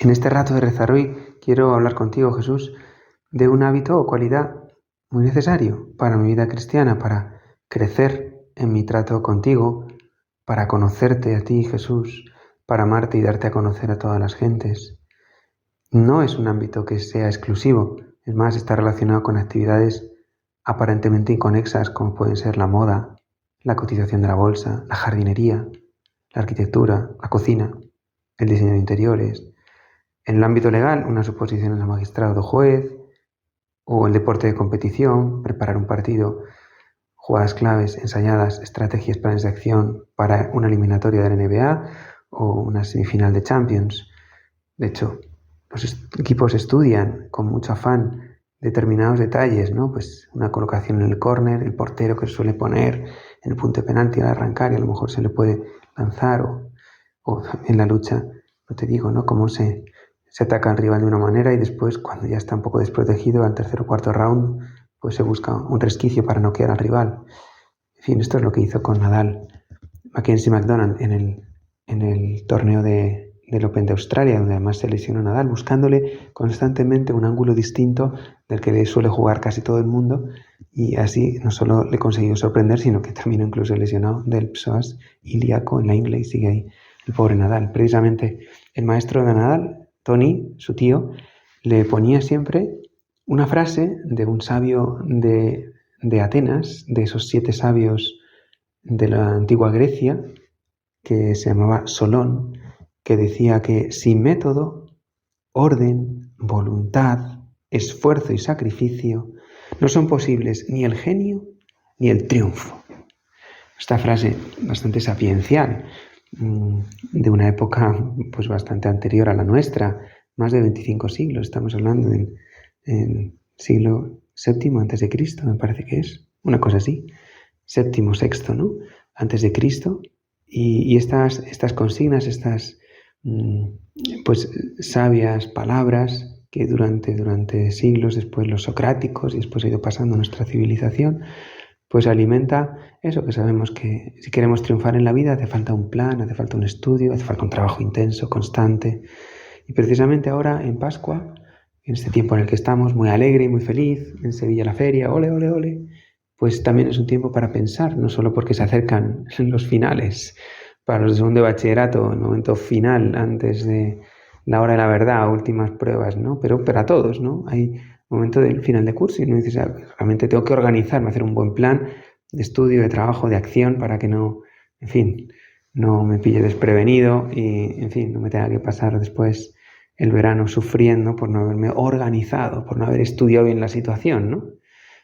En este rato de rezar hoy quiero hablar contigo, Jesús, de un hábito o cualidad muy necesario para mi vida cristiana, para crecer en mi trato contigo, para conocerte a ti, Jesús, para amarte y darte a conocer a todas las gentes. No es un ámbito que sea exclusivo, es más, está relacionado con actividades aparentemente inconexas, como pueden ser la moda, la cotización de la bolsa, la jardinería, la arquitectura, la cocina, el diseño de interiores. En el ámbito legal, unas oposiciones a magistrado o juez, o el deporte de competición, preparar un partido, jugadas claves, ensayadas, estrategias, planes de acción para una eliminatoria de la NBA o una semifinal de Champions. De hecho, los equipos estudian con mucho afán determinados detalles, ¿no? Pues una colocación en el córner, el portero que se suele poner en el punto de penalti al arrancar y a lo mejor se le puede lanzar o en la lucha, no te digo, ¿no? Cómo se ataca al rival de una manera y después, cuando ya está un poco desprotegido, al tercer o cuarto round, pues se busca un resquicio para noquear al rival. En fin, esto es lo que hizo con Nadal, Mackenzie McDonald en el torneo del Open de Australia, donde además se lesionó Nadal, buscándole constantemente un ángulo distinto del que le suele jugar casi todo el mundo, y así no solo le consiguió sorprender, sino que terminó incluso lesionado del psoas ilíaco en la ingle y sigue ahí el pobre Nadal. Precisamente el maestro de Nadal, Tony, su tío, le ponía siempre una frase de un sabio de Atenas, de esos 7 sabios de la antigua Grecia, que se llamaba Solón, que decía que sin método, orden, voluntad, esfuerzo y sacrificio no son posibles ni el genio ni el triunfo. Esta frase bastante sapiencial, de una época pues bastante anterior a la nuestra, más de 25 siglos, estamos hablando del siglo VII antes de Cristo, me parece que es, una cosa así, séptimo, sexto, ¿no? Antes de Cristo, y estas consignas, estas pues sabias palabras que durante siglos, después los socráticos y después ha ido pasando nuestra civilización, pues alimenta eso que sabemos que si queremos triunfar en la vida hace falta un plan, hace falta un estudio, hace falta un trabajo intenso, constante. Y precisamente ahora en Pascua, en este tiempo en el que estamos muy alegre y muy feliz, en Sevilla la feria, ole, ole, ole, pues también es un tiempo para pensar, no solo porque se acercan los finales para los de segundo de bachillerato, el momento final antes de la hora de la verdad, últimas pruebas, ¿no? Pero para todos, ¿no? Hay momento del final de curso y uno dice, realmente tengo que organizarme, hacer un buen plan de estudio, de trabajo, de acción para que no, en fin, no me pille desprevenido y, en fin, no me tenga que pasar después el verano sufriendo por no haberme organizado, por no haber estudiado bien la situación, ¿no?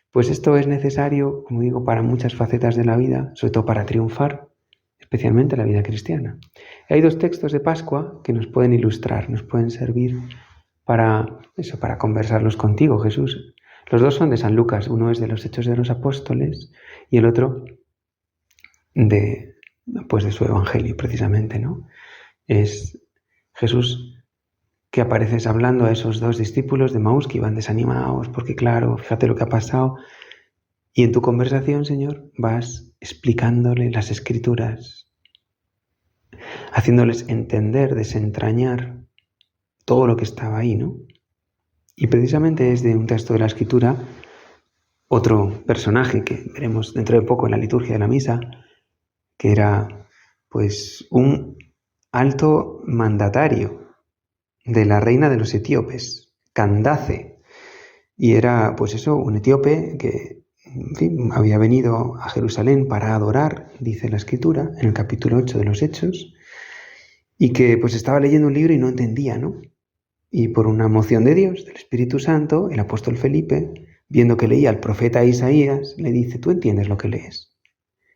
Pues esto es necesario, como digo, para muchas facetas de la vida, sobre todo para triunfar, especialmente la vida cristiana. Y hay 2 textos de Pascua que nos pueden ilustrar, nos pueden servir para conversarlos contigo, Jesús. Los 2 son de San Lucas, uno es de los Hechos de los Apóstoles y el otro de su Evangelio, precisamente, ¿no? Es Jesús que apareces hablando a esos 2 discípulos de Maús que iban desanimados porque, claro, fíjate lo que ha pasado. Y en tu conversación, Señor, vas explicándole las Escrituras, haciéndoles entender, desentrañar todo lo que estaba ahí, ¿no? Y precisamente es de un texto de la Escritura, otro personaje que veremos dentro de poco en la liturgia de la misa, que era pues un alto mandatario de la reina de los etíopes, Candace, y era pues eso, un etíope que, en fin, había venido a Jerusalén para adorar, dice la Escritura, en el capítulo 8 de los Hechos, y que pues estaba leyendo un libro y no entendía, ¿no? Y por una moción de Dios, del Espíritu Santo, el apóstol Felipe, viendo que leía al profeta Isaías, le dice, ¿tú entiendes lo que lees?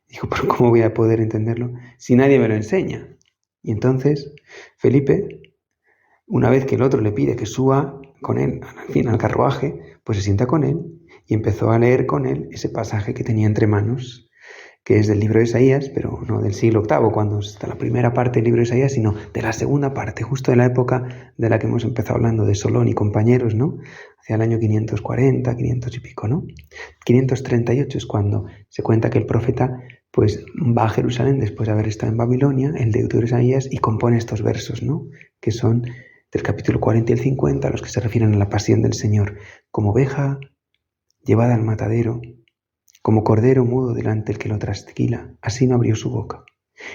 Dijo, pero ¿cómo voy a poder entenderlo si nadie me lo enseña? Y entonces Felipe, una vez que el otro le pide que suba con él, al fin, al carruaje, pues se sienta con él y empezó a leer con él ese pasaje que tenía entre manos, que es del libro de Isaías, pero no del siglo VIII, cuando está la primera parte del libro de Isaías, sino de la segunda parte, justo de la época de la que hemos empezado hablando de Solón y compañeros, ¿no? Hacia el año 540, 500 y pico, ¿no? 538 es cuando se cuenta que el profeta pues va a Jerusalén después de haber estado en Babilonia, el deutero Isaías, y compone estos versos, ¿no? Que son del capítulo 40 y el 50, los que se refieren a la pasión del Señor, como oveja llevada al matadero, como cordero mudo delante del que lo trasquila, así no abrió su boca.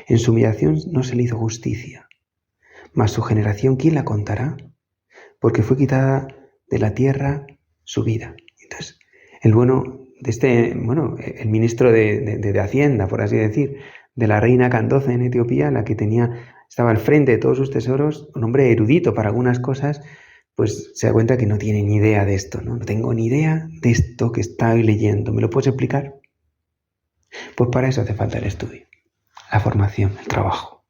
En su humillación no se le hizo justicia. Mas su generación, ¿quién la contará? Porque fue quitada de la tierra su vida. Entonces, el ministro de Hacienda, por así decir, de la reina Candoce en Etiopía, la que estaba al frente de todos sus tesoros, un hombre erudito para algunas cosas, pues se da cuenta que no tiene ni idea de esto, ¿no? No tengo ni idea de esto que estoy leyendo. ¿Me lo puedes explicar? Pues para eso hace falta el estudio, la formación, el trabajo.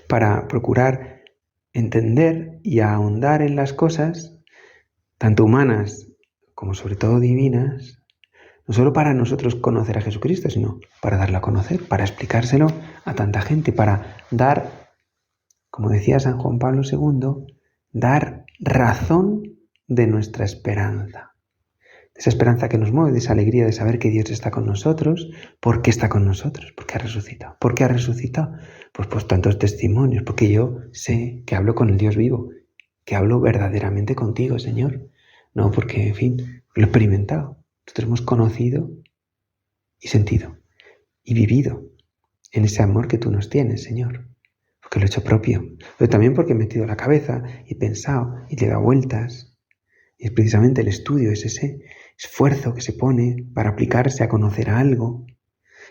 Para procurar entender y ahondar en las cosas, tanto humanas como sobre todo divinas, no solo para nosotros conocer a Jesucristo, sino para darlo a conocer, para explicárselo a tanta gente, para dar, como decía San Juan Pablo II, dar razón de nuestra esperanza. De esa esperanza que nos mueve, de esa alegría de saber que Dios está con nosotros. ¿Por qué está con nosotros? Porque ha resucitado. ¿Por qué ha resucitado? Pues tantos testimonios, porque yo sé que hablo con el Dios vivo, que hablo verdaderamente contigo, Señor. No porque, en fin, lo he experimentado. Nosotros hemos conocido y sentido y vivido en ese amor que tú nos tienes, Señor. Porque lo he hecho propio, pero también porque he metido la cabeza y pensado y le he dado vueltas. Y es precisamente el estudio, es ese esfuerzo que se pone para aplicarse a conocer algo.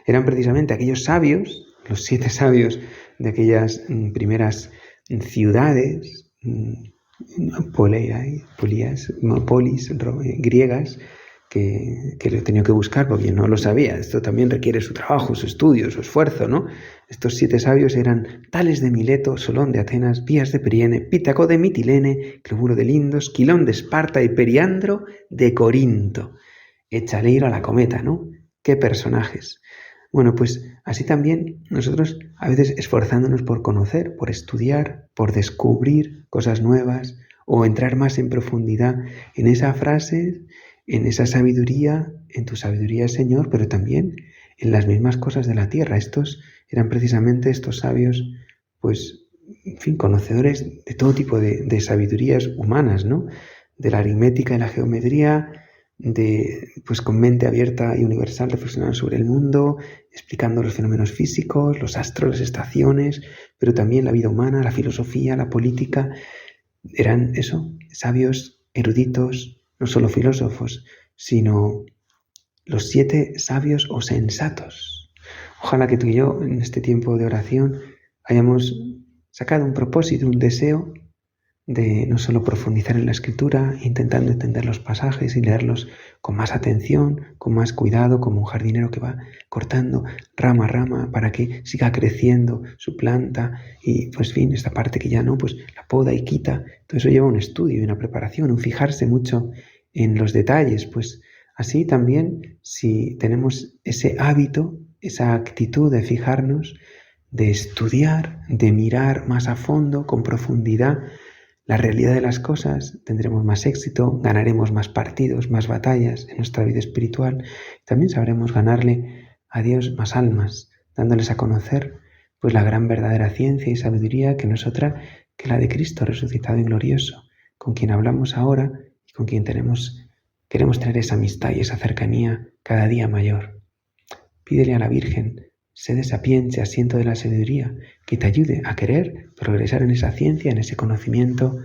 Eran precisamente aquellos sabios, los 7 sabios de aquellas primeras ciudades, polis griegas, que lo he tenido que buscar porque yo no lo sabía. Esto también requiere su trabajo, su estudio, su esfuerzo, ¿no? Estos 7 sabios eran Tales de Mileto, Solón de Atenas, Bías de Priene, Pítaco de Mitilene, Cleoburo de Lindos, Quilón de Esparta y Periandro de Corinto. Échale ir a la cometa, ¿no? ¡Qué personajes! Bueno, pues así también nosotros a veces esforzándonos por conocer, por estudiar, por descubrir cosas nuevas o entrar más en profundidad en esa frase, en esa sabiduría, en tu sabiduría, Señor, pero también en las mismas cosas de la tierra. Estos eran precisamente estos sabios, pues, en fin, conocedores de todo tipo de sabidurías humanas, ¿no? De la aritmética y la geometría, pues con mente abierta y universal, reflexionar sobre el mundo, explicando los fenómenos físicos, los astros, las estaciones, pero también la vida humana, la filosofía, la política. Eran sabios, eruditos, no solo filósofos, sino los 7 sabios o sensatos. Ojalá que tú y yo, en este tiempo de oración, hayamos sacado un propósito, un deseo de no solo profundizar en la Escritura, intentando entender los pasajes y leerlos con más atención, con más cuidado, como un jardinero que va cortando rama a rama para que siga creciendo su planta y, pues, fin, esta parte que ya no, pues la poda y quita. Todo eso lleva un estudio y una preparación, un fijarse mucho en los detalles. Pues así también, si tenemos ese hábito, esa actitud de fijarnos, de estudiar, de mirar más a fondo, con profundidad, la realidad de las cosas, tendremos más éxito, ganaremos más partidos, más batallas en nuestra vida espiritual. También sabremos ganarle a Dios más almas, dándoles a conocer pues la gran verdadera ciencia y sabiduría que no es otra que la de Cristo resucitado y glorioso, con quien hablamos ahora y con quien queremos tener esa amistad y esa cercanía cada día mayor. Pídele a la Virgen sede sapiente, asiento de la sabiduría, que te ayude a querer progresar en esa ciencia, en ese conocimiento